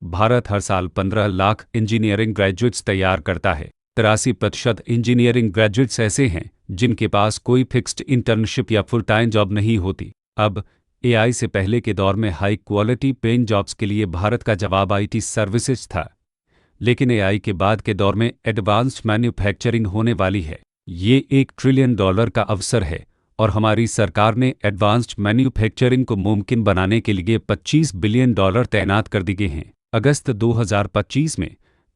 भारत हर साल 15 lakh engineering graduates तैयार करता है। 83% इंजीनियरिंग ग्रेजुएट्स ऐसे हैं जिनके पास कोई फिक्स्ड इंटर्नशिप या फुल टाइम जॉब नहीं होती। अब एआई से पहले के दौर में हाई क्वालिटी पेइंग जॉब्स के लिए भारत का जवाब आईटी सर्विसेज था, लेकिन एआई के बाद के दौर में एडवांस्ड मैन्युफैक्चरिंग होने वाली है। ये $1 ट्रिलियन का अवसर है और हमारी सरकार ने एडवांस्ड मैन्युफैक्चरिंग को मुमकिन बनाने के लिए $25 बिलियन तैनात कर दिए हैं। अगस्त 2025 में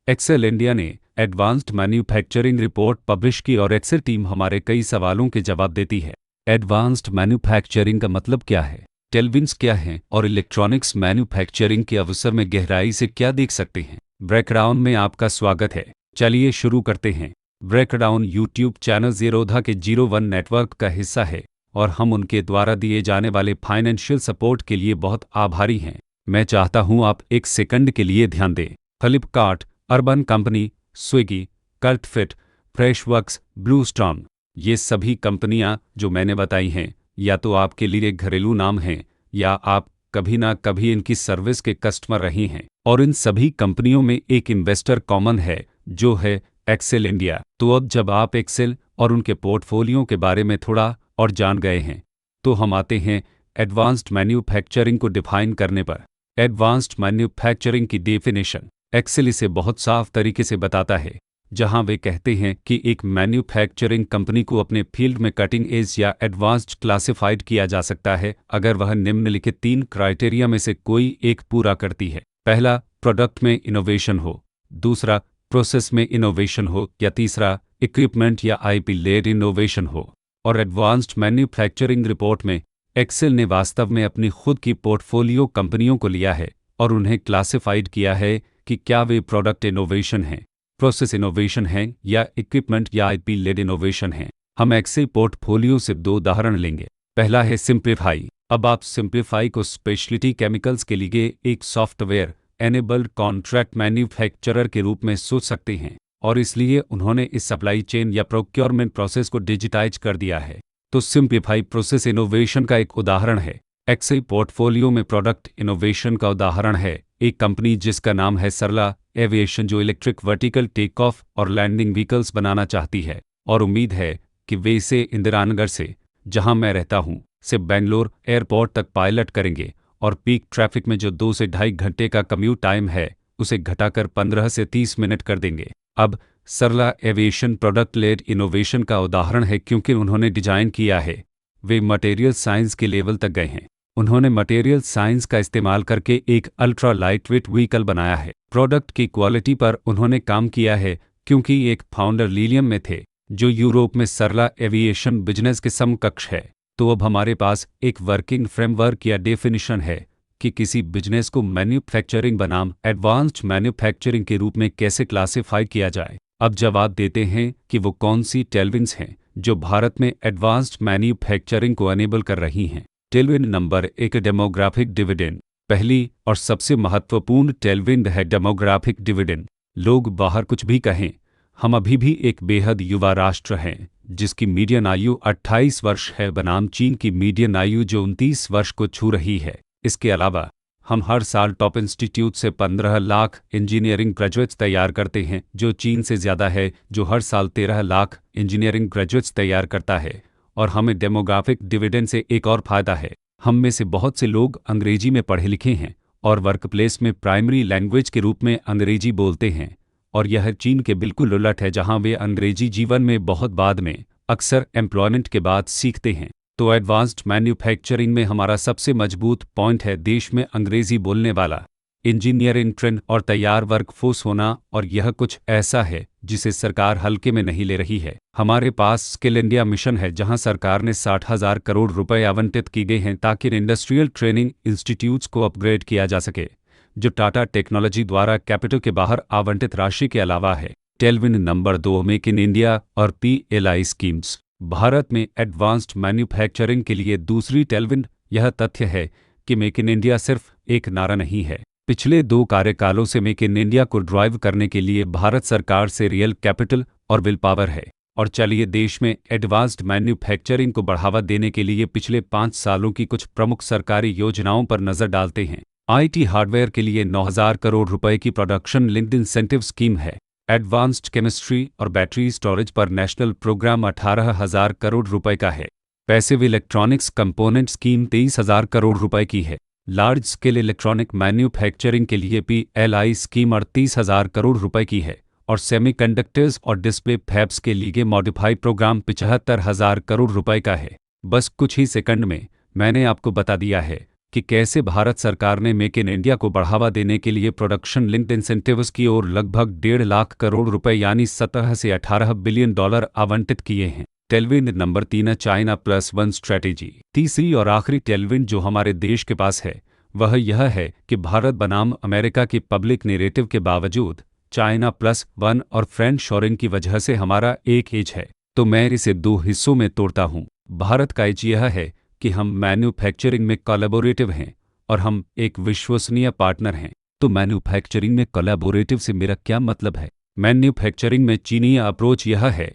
एक्सेल इंडिया ने एडवांस्ड मैन्युफैक्चरिंग रिपोर्ट पब्लिश की और एक्सेल टीम हमारे कई सवालों के जवाब देती है। एडवांस्ड मैन्युफैक्चरिंग का मतलब क्या है, टेलविन्स क्या हैं और इलेक्ट्रॉनिक्स मैन्युफैक्चरिंग के अवसर में गहराई से क्या देख सकते हैं। ब्रेकडाउन में आपका स्वागत है। चलिए शुरू करते हैं। ब्रेकडाउन यूट्यूब चैनल ज़ीरोधा के 01 नेटवर्क का हिस्सा है और हम उनके द्वारा दिए जाने वाले फाइनेंशियल सपोर्ट के लिए बहुत आभारी हैं। मैं चाहता हूं आप एक सेकंड के लिए ध्यान दें। Flipkart, Urban Company, Swiggy, Cultfit, Freshworks, Bluestorm, ये सभी कंपनियां जो मैंने बताई हैं या तो आपके लिए घरेलू नाम हैं या आप कभी ना कभी इनकी सर्विस के कस्टमर रही हैं। और इन सभी कंपनियों में एक इन्वेस्टर कॉमन है जो है एक्सेल इंडिया। तो अब जब आप एक्सेल और उनके पोर्टफोलियो के बारे में थोड़ा और जान गए हैं तो हम आते हैं एडवांस्ड मैन्युफैक्चरिंग को डिफाइन करने पर। एडवांस्ड मैन्युफैक्चरिंग की डेफिनेशन एक्सेल इसे बहुत साफ तरीके से बताता है, जहां वे कहते हैं कि एक मैन्युफैक्चरिंग कंपनी को अपने फील्ड में कटिंग एज या एडवांस्ड क्लासिफाइड किया जा सकता है अगर वह निम्नलिखित 3 क्राइटेरिया में से कोई एक पूरा करती है। पहला, प्रोडक्ट में इनोवेशन हो, दूसरा, प्रोसेस में इनोवेशन हो, या तीसरा, इक्विपमेंट या आईपी लेड इनोवेशन हो। और एडवांस्ड मैन्युफैक्चरिंग रिपोर्ट में एक्सेल ने वास्तव में अपनी खुद की पोर्टफोलियो कंपनियों को लिया है और उन्हें क्लासिफाइड किया है कि क्या वे प्रोडक्ट इनोवेशन हैं, प्रोसेस इनोवेशन हैं या इक्विपमेंट या आईपी लेड इनोवेशन हैं। हम एक्सेल पोर्टफोलियो से 2 उदाहरण लेंगे। पहला है सिंप्लीफाई। अब आप सिंप्लीफाई को स्पेशलिटी केमिकल्स के लिए एक सॉफ्टवेयर एनेबल्ड कॉन्ट्रैक्ट मैन्युफैक्चरर के रूप में सोच सकते हैं और इसलिए उन्होंने इस सप्लाई चेन या प्रोक्योरमेंट प्रोसेस को डिजिटाइज कर दिया है। तो सिंप्लीफाई प्रोसेस इनोवेशन का एक उदाहरण है। एक्सेल पोर्टफोलियो में प्रोडक्ट इनोवेशन का उदाहरण है एक कंपनी जिसका नाम है सरला एविएशन, जो इलेक्ट्रिक वर्टिकल टेक ऑफ और लैंडिंग व्हीकल्स बनाना चाहती है और उम्मीद है कि वे इसे इंदिरानगर से, जहां मैं रहता हूं, से बेंगलोर एयरपोर्ट तक पायलट करेंगे और पीक ट्रैफिक में जो 2 से ढाई घंटे का कम्यूट टाइम है उसे घटाकर 15 से 30 मिनट कर देंगे। अब सरला एविएशन प्रोडक्ट लेड इनोवेशन का उदाहरण है क्योंकि उन्होंने डिजाइन किया है, वे मटेरियल साइंस के लेवल तक गए हैं। उन्होंने मटेरियल साइंस का इस्तेमाल करके एक अल्ट्रा लाइटवेट व्हीकल बनाया है। प्रोडक्ट की क्वालिटी पर उन्होंने काम किया है क्योंकि एक फाउंडर लीलियम में थे जो यूरोप में सरला एविएशन बिजनेस के समकक्ष है। तो अब हमारे पास एक वर्किंग फ्रेमवर्क या डेफिनिशन है कि किसी बिजनेस को मैन्युफैक्चरिंग बनाम एडवांस्ड मैन्युफैक्चरिंग के रूप में कैसे क्लासिफाई किया जाए। अब जवाब देते हैं कि वो कौन सी टेलविन्स हैं जो भारत में एडवांस्ड मैन्युफैक्चरिंग को अनेबल कर रही हैं। Tailwind number 1, demographic dividend. पहली और सबसे महत्वपूर्ण टेलविंड है डेमोग्राफिक डिविडेंड। लोग बाहर कुछ भी कहें, हम अभी भी एक बेहद युवा राष्ट्र हैं जिसकी मीडियन आयु 28 वर्ष है बनाम चीन की मीडियन आयु जो 29 वर्ष को छू रही है। इसके अलावा हम हर साल टॉप इंस्टीट्यूट से 15 लाख इंजीनियरिंग ग्रेजुएट्स तैयार करते हैं जो चीन से ज़्यादा है जो हर साल 13 लाख इंजीनियरिंग ग्रेजुएट्स तैयार करता है। और हमें डेमोग्राफिक डिविडेंड से एक और फ़ायदा है, हम में से बहुत से लोग अंग्रेजी में पढ़े लिखे हैं और वर्कप्लेस में प्राइमरी लैंग्वेज के रूप में अंग्रेजी बोलते हैं, और यह चीन के बिल्कुल उलट है जहां वे अंग्रेजी जीवन में बहुत बाद में, अक्सर एम्प्लॉयमेंट के बाद सीखते हैं। तो एडवांस्ड मैन्युफैक्चरिंग में हमारा सबसे मजबूत पॉइंट है देश में अंग्रेजी बोलने वाला इंजीनियरिंग ट्रेंड और तैयार वर्कफोर्स होना, और यह कुछ ऐसा है जिसे सरकार हल्के में नहीं ले रही है। हमारे पास स्किल इंडिया मिशन है जहां सरकार ने 60,000 करोड़ रुपए आवंटित की गए हैं ताकि इंडस्ट्रियल ट्रेनिंग इंस्टीट्यूट्स को अपग्रेड किया जा सके, जो टाटा टेक्नोलॉजी द्वारा कैपिटल के बाहर आवंटित राशि के अलावा है। Tailwind number 2, make in India और PLI स्कीम्स। भारत में एडवांस्ड मैन्युफैक्चरिंग के लिए दूसरी टेलविंड यह तथ्य है कि मेक इन इंडिया सिर्फ एक नारा नहीं है। पिछले 2 कार्यकालों से मेक इन इंडिया को ड्राइव करने के लिए भारत सरकार से रियल कैपिटल और विल पावर है। और चलिए देश में एडवांस्ड मैन्युफैक्चरिंग को बढ़ावा देने के लिए पिछले 5 सालों की कुछ प्रमुख सरकारी योजनाओं पर नजर डालते हैं। आईटी हार्डवेयर के लिए 9,000 करोड़ रुपए की प्रोडक्शन लिंक्ड इंसेंटिव स्कीम है। एडवांस्ड केमिस्ट्री और बैटरी स्टोरेज पर नेशनल प्रोग्राम 18,000 करोड़ रुपए का है। Passive electronics component scheme 23,000 crore रुपए की है। लार्ज स्केल इलेक्ट्रॉनिक मैन्युफैक्चरिंग के लिए PLI स्कीम 38,000 करोड़ रुपए की है। और सेमीकंडक्टर्स और डिस्प्ले फैब्स के लिए मॉडिफाई प्रोग्राम 75,000 करोड़ रुपए का है। बस कुछ ही सेकंड में मैंने आपको बता दिया है कि कैसे भारत सरकार ने मेक इन इंडिया को बढ़ावा देने के लिए प्रोडक्शन लिंक्ड इंसेंटिव्स की ओर लगभग 1.5 लाख करोड़ रुपए यानी 17 से 18 बिलियन डॉलर आवंटित किए हैं। Tailwind number 3 China +1 strategy. तीसरी और आखिरी टेलविंड जो हमारे देश के पास है वह यह है कि भारत बनाम अमेरिका की पब्लिक नैरेटिव के बावजूद चाइना +1 और फ्रेंड शोरिंग की वजह से हमारा एक एज है। तो मैं इसे दो हिस्सों में तोड़ता हूँ। भारत का एज यह है कि हम मैन्युफैक्चरिंग में कोलैबोरेटिव हैं और हम एक विश्वसनीय पार्टनर हैं। तो मैन्युफैक्चरिंग में कोलैबोरेटिव से मेरा क्या मतलब है? मैन्युफैक्चरिंग में चीनी अप्रोच यह है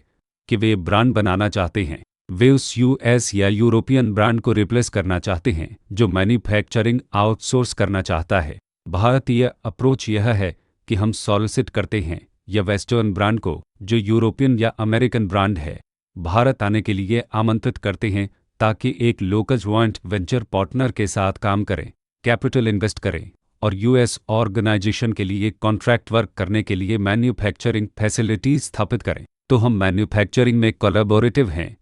कि वे ब्रांड बनाना चाहते हैं। वे उस यूएस या यूरोपियन ब्रांड को रिप्लेस करना चाहते हैं जो मैन्युफैक्चरिंग आउटसोर्स करना चाहता है। भारतीय अप्रोच यह है कि हम सॉलिसिट करते हैं या वेस्टर्न ब्रांड को जो यूरोपियन या अमेरिकन ब्रांड है भारत आने के लिए आमंत्रित करते हैं ताकि एक लोकल जॉइंट वेंचर पार्टनर के साथ काम करें, कैपिटल इन्वेस्ट करें और यूएस ऑर्गेनाइजेशन के लिए कॉन्ट्रैक्ट वर्क करने के लिए मैन्युफैक्चरिंग फैसिलिटीज स्थापित करें। तो हम मैन्युफैक्चरिंग में कोलैबोरेटिव हैं,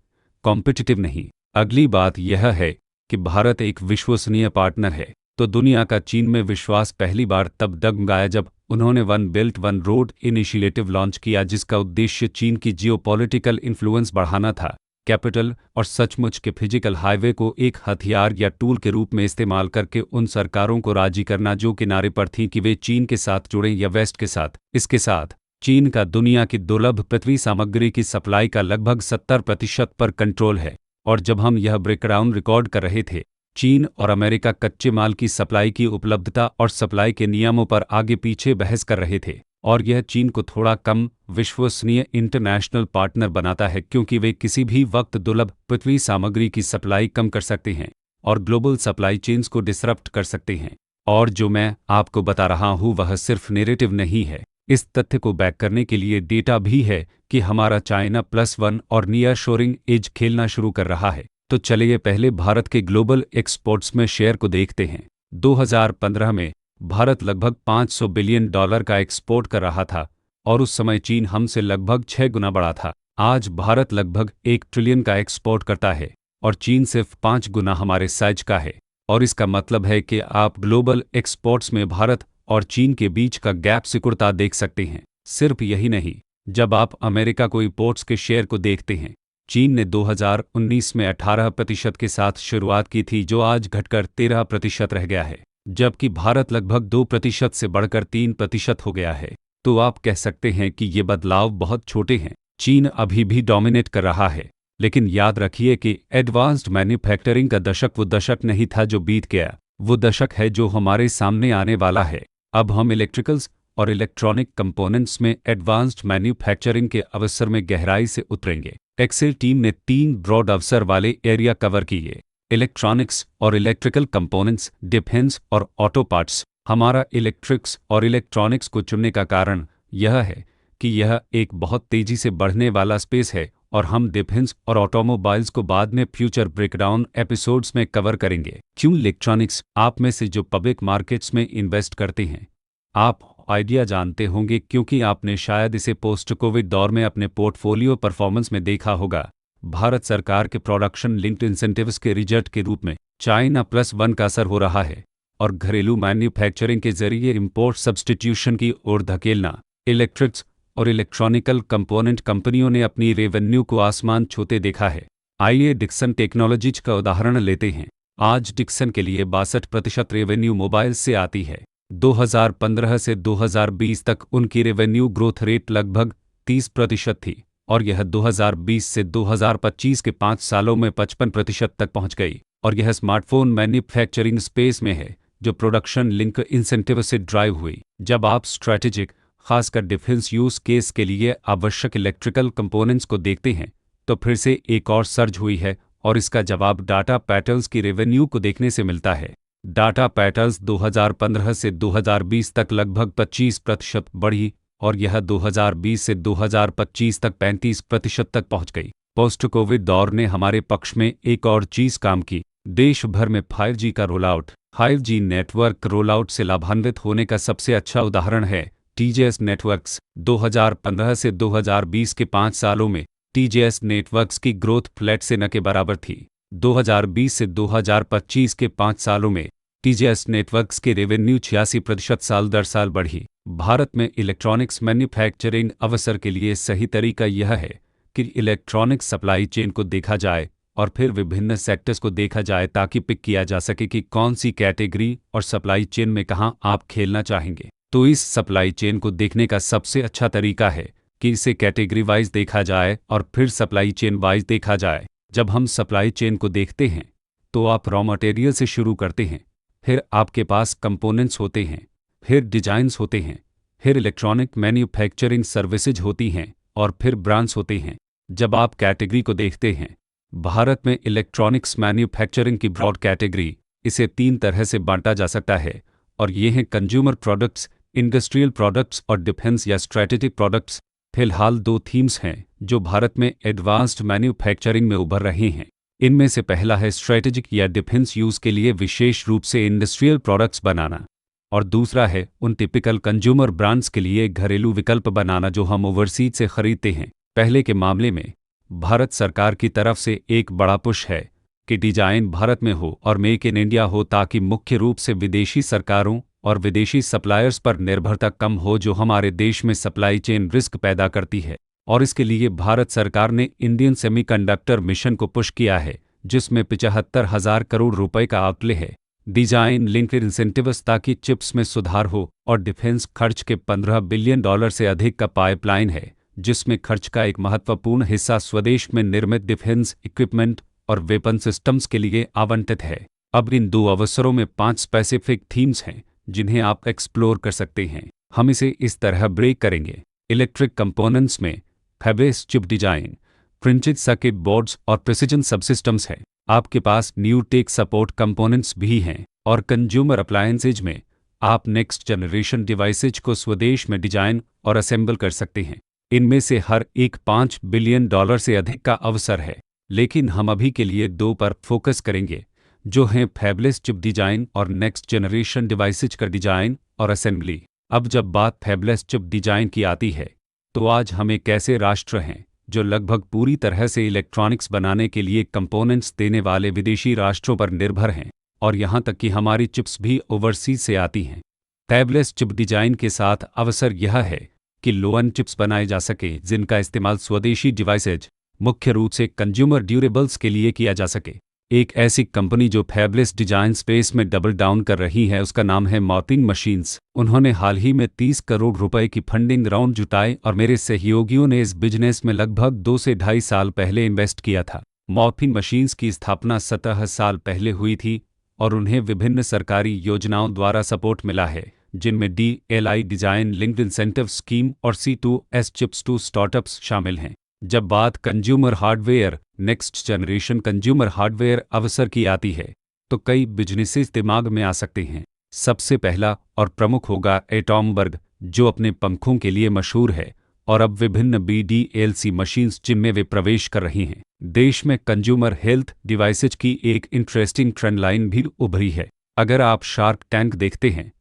कॉम्पिटिटिव नहीं। अगली बात यह है कि भारत एक विश्वसनीय पार्टनर है। तो दुनिया का चीन में विश्वास पहली बार तब डगमगाया जब उन्होंने one belt one road initiative launch किया जिसका उद्देश्य चीन की जियोपॉलिटिकल इन्फ्लुएंस बढ़ाना था। कैपिटल और सचमुच के फिजिकल हाईवे को एक हथियार या टूल के रूप में इस्तेमाल करके उन सरकारों को राजी करना जो किनारे पर थीं कि वे चीन के साथ जुड़ें या वेस्ट के साथ। इसके साथ चीन का दुनिया की दुर्लभ पृथ्वी सामग्री की सप्लाई का लगभग 70% पर कंट्रोल है। और जब हम यह ब्रेकडाउन रिकॉर्ड कर रहे थे चीन और अमेरिका कच्चे माल की सप्लाई की उपलब्धता और सप्लाई के नियमों पर आगे पीछे बहस कर रहे थे। और यह चीन को थोड़ा कम विश्वसनीय इंटरनेशनल पार्टनर बनाता है क्योंकि वे किसी भी वक्त दुर्लभ पृथ्वी सामग्री की सप्लाई कम कर सकते हैं और ग्लोबल सप्लाई चेन्स को डिसरप्ट कर सकते हैं। और जो मैं आपको बता रहा हूँ वह सिर्फ नैरेटिव नहीं है। इस तथ्य को बैक करने के लिए डेटा भी है कि हमारा चाइना +1 और नियर शोरिंग एज खेलना शुरू कर रहा है। तो चलिए पहले भारत के ग्लोबल एक्सपोर्ट्स में शेयर को देखते हैं। 2015 में भारत लगभग $500 बिलियन का एक्सपोर्ट कर रहा था और उस समय चीन हमसे लगभग 6 गुना बड़ा था। आज भारत लगभग 1 ट्रिलियन का एक्सपोर्ट करता है और चीन सिर्फ 5 गुना हमारे साइज का है। और इसका मतलब है कि आप ग्लोबल एक्सपोर्ट्स में भारत और चीन के बीच का गैप सिकुड़ता देख सकते हैं। सिर्फ यही नहीं, जब आप अमेरिका को इंपोर्ट्स के शेयर को देखते हैं चीन ने 2019 में 18% के साथ शुरुआत की थी जो आज घटकर 13% रह गया है, जबकि भारत लगभग 2% से बढ़कर 3% हो गया है। तो आप कह सकते हैं कि ये बदलाव बहुत छोटे हैं। चीन अभी भी डोमिनेट कर रहा है, लेकिन याद रखिए कि एडवांस्ड मैन्युफैक्चरिंग का दशक वो दशक नहीं था जो बीत गया, वो दशक है जो हमारे सामने आने वाला है। अब हम इलेक्ट्रिकल्स और इलेक्ट्रॉनिक कंपोनेंट्स में एडवांस्ड मैन्युफैक्चरिंग के अवसर में गहराई से उतरेंगे। एक्सेल टीम ने 3 ब्रॉड अवसर वाले एरिया कवर किए: इलेक्ट्रॉनिक्स और इलेक्ट्रिकल कंपोनेंट्स, डिफेंस और ऑटो पार्ट्स। हमारा इलेक्ट्रिक्स और इलेक्ट्रॉनिक्स को चुनने का कारण यह है कि यह एक बहुत तेजी से बढ़ने वाला स्पेस है और हम डिफेंस और ऑटोमोबाइल्स को बाद में फ्यूचर ब्रेकडाउन एपिसोड्स में कवर करेंगे। क्यों इलेक्ट्रॉनिक्स? आप में से जो पब्लिक मार्केट्स में इन्वेस्ट करते हैं आप आइडिया जानते होंगे क्योंकि आपने शायद इसे पोस्ट कोविड दौर में अपने पोर्टफोलियो परफॉर्मेंस में देखा होगा। भारत सरकार के प्रोडक्शन लिंक्ड इंसेंटिव्स के रिजल्ट के रूप में चाइना +1 का असर हो रहा है और घरेलू मैन्युफैक्चरिंग के जरिए इंपोर्ट सब्स्टिट्यूशन की ओर धकेलना। इलेक्ट्रिक्स और इलेक्ट्रॉनिकल कंपोनेंट कंपनियों ने अपनी रेवेन्यू को आसमान छूते देखा है। आइए डिक्सन टेक्नोलॉजीज का उदाहरण लेते हैं। आज डिक्सन के लिए 62% रेवेन्यू मोबाइल से आती है। 2015 से 2020 तक उनकी रेवेन्यू ग्रोथ रेट लगभग 30% थी और यह 2020 से 2025 के 5 सालों में 55% तक पहुंच गई। और यह स्मार्टफोन मैन्युफैक्चरिंग स्पेस में है जो प्रोडक्शन लिंक इंसेंटिव से ड्राइव हुई। जब आप स्ट्रैटेजिक, खासकर डिफेंस यूज केस के लिए आवश्यक इलेक्ट्रिकल कंपोनेंट्स को देखते हैं तो फिर से एक और सर्ज हुई है और इसका जवाब डाटा पैटर्न्स की रेवेन्यू को देखने से मिलता है। डाटा पैटर्न्स 2015 से 2020 तक लगभग 25% बढ़ी और यह 2020 से 2025 तक 35% तक पहुंच गई। पोस्ट कोविड दौर ने हमारे पक्ष में एक और चीज काम की। देश भर में 5G का रोलआउट। 5G नेटवर्क रोलआउट से लाभान्वित होने का सबसे अच्छा उदाहरण है टीजीएस नेटवर्क्स। 2015 से 2020 के 5 सालों में टीजीएस नेटवर्क्स की ग्रोथ फ्लैट से न के बराबर थी। 2020 से 2025 के 5 सालों में टीजीएस नेटवर्क्स के रेवेन्यू 86% साल दर साल बढ़ी। भारत में इलेक्ट्रॉनिक्स मैन्युफैक्चरिंग अवसर के लिए सही तरीका यह है कि इलेक्ट्रॉनिक्स सप्लाई चेन को देखा जाए और फिर विभिन्न सेक्टर्स को देखा जाए ताकि पिक किया जा सके कि कौन सी कैटेगरी और सप्लाई चेन में कहां आप खेलना चाहेंगे। तो इस सप्लाई चेन को देखने का सबसे अच्छा तरीका है कि इसे कैटेगरी वाइज देखा जाए और फिर सप्लाई चेन वाइज देखा जाए। जब हम सप्लाई चेन को देखते हैं तो आप रॉ मटेरियल से शुरू करते हैं, फिर आपके पास कंपोनेंट्स होते हैं, फिर डिजाइन्स होते हैं, फिर इलेक्ट्रॉनिक मैन्युफैक्चरिंग सर्विसेज होती हैं और फिर ब्रांड्स होते हैं। जब आप कैटेगरी को देखते हैं, भारत में इलेक्ट्रॉनिक्स मैन्युफैक्चरिंग की ब्रॉड कैटेगरी, इसे 3 तरह से बांटा जा सकता है और ये हैं कंज्यूमर प्रोडक्ट्स, इंडस्ट्रियल प्रोडक्ट्स और डिफेंस या स्ट्रेटेजिक प्रोडक्ट्स। फिलहाल 2 थीम्स हैं जो भारत में एडवांस्ड मैन्युफैक्चरिंग में उभर रहे हैं। इनमें से पहला है स्ट्रेटेजिक या डिफेंस यूज के लिए विशेष रूप से इंडस्ट्रियल प्रोडक्ट्स बनाना, और दूसरा है उन टिपिकल कंज्यूमर ब्रांड्स के लिए घरेलू विकल्प बनाना जो हम ओवरसीज से खरीदते हैं। पहले के मामले में भारत सरकार की तरफ से एक बड़ा पुश है कि डिजाइन भारत में हो और मेक इन इंडिया हो ताकि मुख्य रूप से विदेशी सरकारों और विदेशी सप्लायर्स पर निर्भरता कम हो जो हमारे देश में सप्लाई चेन रिस्क पैदा करती है। और इसके लिए भारत सरकार ने इंडियन सेमीकंडक्टर मिशन को पुश किया है जिसमें 75,000 करोड़ रुपए का आउटले है। डिजाइन लिंक्ड इंसेंटिव्स ताकि चिप्स में सुधार हो और डिफेंस खर्च के $15 बिलियन से अधिक का पाइपलाइन है जिसमें खर्च का एक महत्वपूर्ण हिस्सा स्वदेश में निर्मित डिफेंस इक्विपमेंट और वेपन सिस्टम्स के लिए आवंटित है। अब इन 2 अवसरों में 5 स्पेसिफिक थीम्स हैं जिन्हें आप एक्सप्लोर कर सकते हैं। हम इसे इस तरह ब्रेक करेंगे। इलेक्ट्रिक कंपोनेंट्स में fabulous chip design, printed circuit boards और प्रिसिजन सबसिस्टम्स हैं। आपके पास न्यू टेक सपोर्ट कंपोनेंट्स भी हैं। और कंज्यूमर अप्लायंसेज में आप नेक्स्ट जनरेशन डिवाइसेज को स्वदेश में डिजाइन और असेंबल कर सकते हैं। इनमें से हर एक $5 बिलियन से अधिक का अवसर है, लेकिन हम अभी के लिए 2 पर फोकस करेंगे जो हैं फैबलेस चिप डिजाइन और नेक्स्ट जनरेशन डिवाइसेज का डिजाइन और असेंबली। अब जब बात फैबलेस चिप डिजाइन की आती है तो आज हम एक ऐसे राष्ट्र हैं जो लगभग पूरी तरह से इलेक्ट्रॉनिक्स बनाने के लिए कंपोनेंट्स देने वाले विदेशी राष्ट्रों पर निर्भर हैं और यहाँ तक कि हमारी चिप्स भी ओवरसीज से आती हैं। फैबलेस चिप डिजाइन के साथ अवसर यह है कि लो एंड चिप्स बनाए जा सके जिनका इस्तेमाल स्वदेशी डिवाइसेज, मुख्य रूप से कंज्यूमर ड्यूरेबल्स के लिए किया जा सके। एक ऐसी कंपनी जो फैबलेस डिजाइन स्पेस में डबल डाउन कर रही है उसका नाम है मॉर्फिन मशीन्स। उन्होंने हाल ही में 30 करोड़ रुपए की फंडिंग राउंड जुटाए और मेरे सहयोगियों ने इस बिजनेस में लगभग 2 से ढाई साल पहले इन्वेस्ट किया था। मॉर्फिन मशीन्स की स्थापना 17 साल पहले हुई थी और उन्हें विभिन्न सरकारी योजनाओं द्वारा सपोर्ट मिला है जिनमें DLI design linked incentive scheme और C2S चिप्स टू स्टार्टअप्स शामिल हैं। जब बात consumer hardware, next generation consumer hardware अवसर की आती है तो कई बिजनेसेस दिमाग में आ सकते हैं। सबसे पहला और प्रमुख होगा एटॉमबर्ग जो अपने पंखों के लिए मशहूर है और अब विभिन्न BDLC मशीन्स जिनमें वे प्रवेश कर रही हैं। देश में कंज्यूमर हेल्थ डिवाइसेज की एक इंटरेस्टिंग ट्रेंड लाइन भी उभरी है। अगर आप शार्क टैंक देखते हैं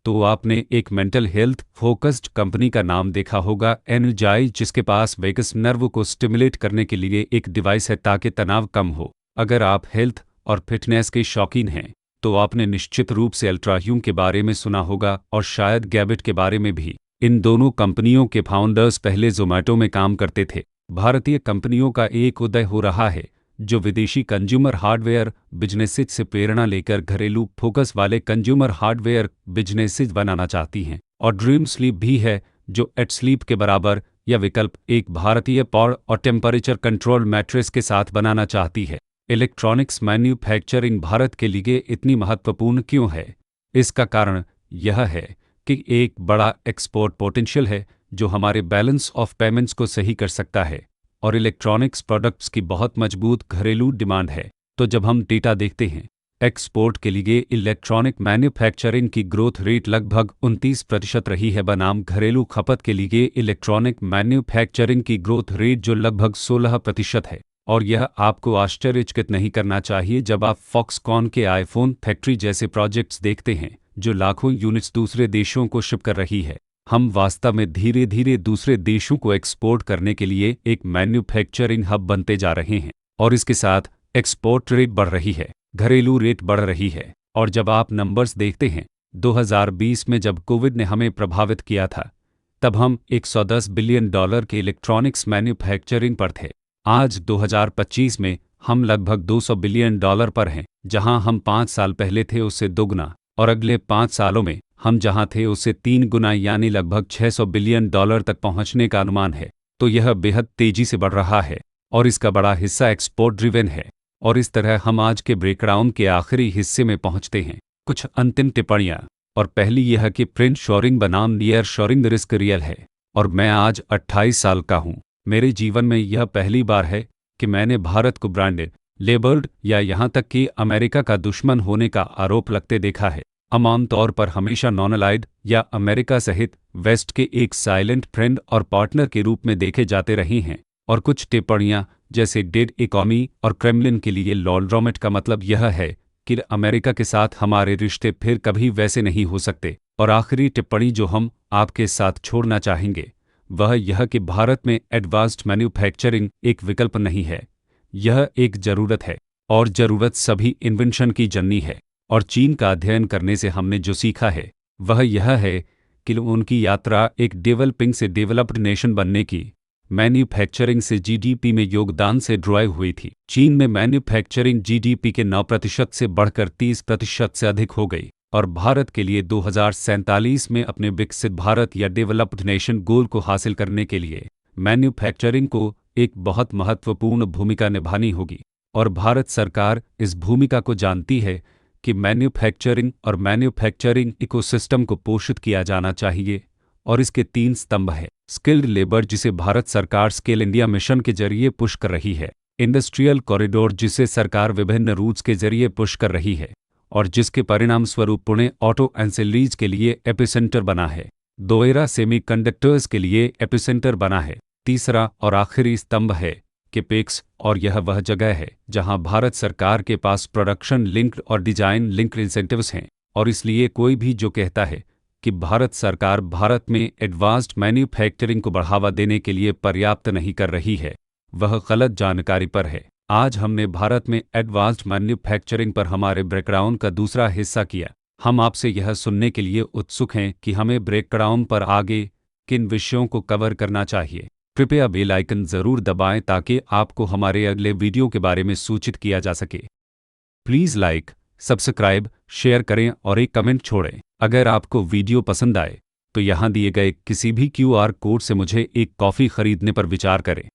तो आपने एक मेंटल हेल्थ फोकस्ड कंपनी का नाम देखा होगा एनर्जाइज जिसके पास वेगस नर्व को स्टिमुलेट करने के लिए एक डिवाइस है ताकि तनाव कम हो। अगर आप हेल्थ और फिटनेस के शौकीन हैं तो आपने निश्चित रूप से अल्ट्राह्यूम के बारे में सुना होगा और शायद गैबिट के बारे में भी। इन दोनों कंपनियों के फाउंडर्स पहले ज़ोमैटो में काम करते थे। भारतीय कंपनियों का एक उदय हो रहा है जो विदेशी कंज्यूमर हार्डवेयर बिजनेसेज से प्रेरणा लेकर घरेलू फोकस वाले कंज्यूमर हार्डवेयर बिजनेसेज बनाना चाहती हैं। और ड्रीम स्लीप भी है जो एट स्लीप के बराबर या विकल्प एक भारतीय पावर और टेम्परेचर कंट्रोल मैट्रेस के साथ बनाना चाहती है। इलेक्ट्रॉनिक्स मैन्युफैक्चरिंग भारत के लिए इतनी महत्वपूर्ण क्यों है? इसका कारण यह है कि एक बड़ा एक्सपोर्ट पोटेंशियल है जो हमारे बैलेंस ऑफ पेमेंट्स को सही कर सकता है और इलेक्ट्रॉनिक्स प्रोडक्ट्स की बहुत मजबूत घरेलू डिमांड है। तो जब हम डेटा देखते हैं एक्सपोर्ट के लिए इलेक्ट्रॉनिक मैन्युफैक्चरिंग की ग्रोथ रेट लगभग 29% रही है बनाम घरेलू खपत के लिए इलेक्ट्रॉनिक मैन्युफैक्चरिंग की ग्रोथ रेट जो लगभग 16% है। और यह आपको आश्चर्यचकित नहीं करना चाहिए जब आप फॉक्सकॉन के आईफोन फैक्ट्री जैसे प्रोजेक्ट्स देखते हैं जो लाखों यूनिट्स दूसरे देशों को शिप कर रही है। हम वास्तव में धीरे धीरे दूसरे देशों को एक्सपोर्ट करने के लिए एक मैन्युफैक्चरिंग हब बनते जा रहे हैं और इसके साथ एक्सपोर्ट रेट बढ़ रही है, घरेलू रेट बढ़ रही है। और जब आप नंबर्स देखते हैं, 2020 में जब कोविड ने हमें प्रभावित किया था तब हम $110 बिलियन के इलेक्ट्रॉनिक्स मैन्युफैक्चरिंग पर थे। आज 2025 में हम लगभग $200 बिलियन पर हैं, जहां हम 5 साल पहले थे उससे दोगुना, और अगले 5 सालों में हम जहां थे उससे 3 गुना यानी लगभग $600 बिलियन तक पहुंचने का अनुमान है। तो यह बेहद तेजी से बढ़ रहा है और इसका बड़ा हिस्सा एक्सपोर्ट ड्रिवेन है। और इस तरह हम आज के ब्रेकडाउन के आखिरी हिस्से में पहुंचते हैं। कुछ अंतिम टिप्पणियां। और पहली यह कि प्रिंट शोरिंग बनाम नियर शोरिंग रिस्क रियल है। और मैं आज 28 साल का हूं। मेरे जीवन में यह पहली बार है कि मैंने भारत को ब्रांडेड, लेबल्ड या यहां तक कि अमेरिका का दुश्मन होने का आरोप लगते देखा है। हम आम तौर पर हमेशा नॉन अलाइड या अमेरिका सहित वेस्ट के एक साइलेंट फ्रेंड और पार्टनर के रूप में देखे जाते रहे हैं। और कुछ टिप्पणियां जैसे डेड इकॉनमी और क्रेमलिन के लिए लॉलड्रॉमेट का मतलब यह है कि अमेरिका के साथ हमारे रिश्ते फिर कभी वैसे नहीं हो सकते। और आखिरी टिप्पणी जो हम आपके साथ छोड़ना चाहेंगे वह यह कि भारत में एडवांस्ड मैन्युफैक्चरिंग एक विकल्प नहीं है, यह एक जरूरत है। और जरूरत सभी इन्वेंशन की जननी है। और चीन का अध्ययन करने से हमने जो सीखा है वह यह है कि उनकी यात्रा एक डेवलपिंग से डेवलप्ड नेशन बनने की मैन्युफैक्चरिंग से जीडीपी में योगदान से ड्राइव हुई थी। चीन में मैन्युफैक्चरिंग जीडीपी के 9% से बढ़कर 30% से अधिक हो गई। और भारत के लिए 2047 में अपने विकसित भारत या डेवलप्ड नेशन गोल को हासिल करने के लिए मैन्युफैक्चरिंग को एक बहुत महत्वपूर्ण भूमिका निभानी होगी। और भारत सरकार इस भूमिका को जानती है कि मैन्युफैक्चरिंग और मैन्युफैक्चरिंग इकोसिस्टम को पोषित किया जाना चाहिए। और इसके 3 स्तंभ है। स्किल्ड लेबर जिसे भारत सरकार स्किल इंडिया मिशन के जरिए पुश कर रही है, इंडस्ट्रियल कॉरिडोर जिसे सरकार विभिन्न रूट्स के जरिए पुश कर रही है और जिसके परिणाम स्वरूप पुणे ऑटो एंसिलरीज के लिए एपिसेंटर बना है, दोएरा सेमीकंडक्टर्स के लिए एपिसेंटर बना है। तीसरा और आखिरी स्तंभ है किपेक्स, और यह वह जगह है जहां भारत सरकार के पास प्रोडक्शन लिंक्ड और डिजाइन लिंक्ड इंसेंटिव्स हैं। और इसलिए कोई भी जो कहता है कि भारत सरकार भारत में एडवांस्ड मैन्युफैक्चरिंग को बढ़ावा देने के लिए पर्याप्त नहीं कर रही है, वह गलत जानकारी पर है। आज हमने भारत में एडवांस्ड मैन्युफैक्चरिंग पर हमारे ब्रेकडाउन का दूसरा हिस्सा किया। हम आपसे यह सुनने के लिए उत्सुक हैं कि हमें ब्रेकडाउन पर आगे किन विषयों को कवर करना चाहिए। कृपया बेल आइकन ज़रूर दबाएं ताकि आपको हमारे अगले वीडियो के बारे में सूचित किया जा सके। प्लीज़ लाइक, सब्सक्राइब, शेयर करें और एक कमेंट छोड़ें। अगर आपको वीडियो पसंद आए तो यहाँ दिए गए किसी भी QR कोड से मुझे एक कॉफ़ी खरीदने पर विचार करें।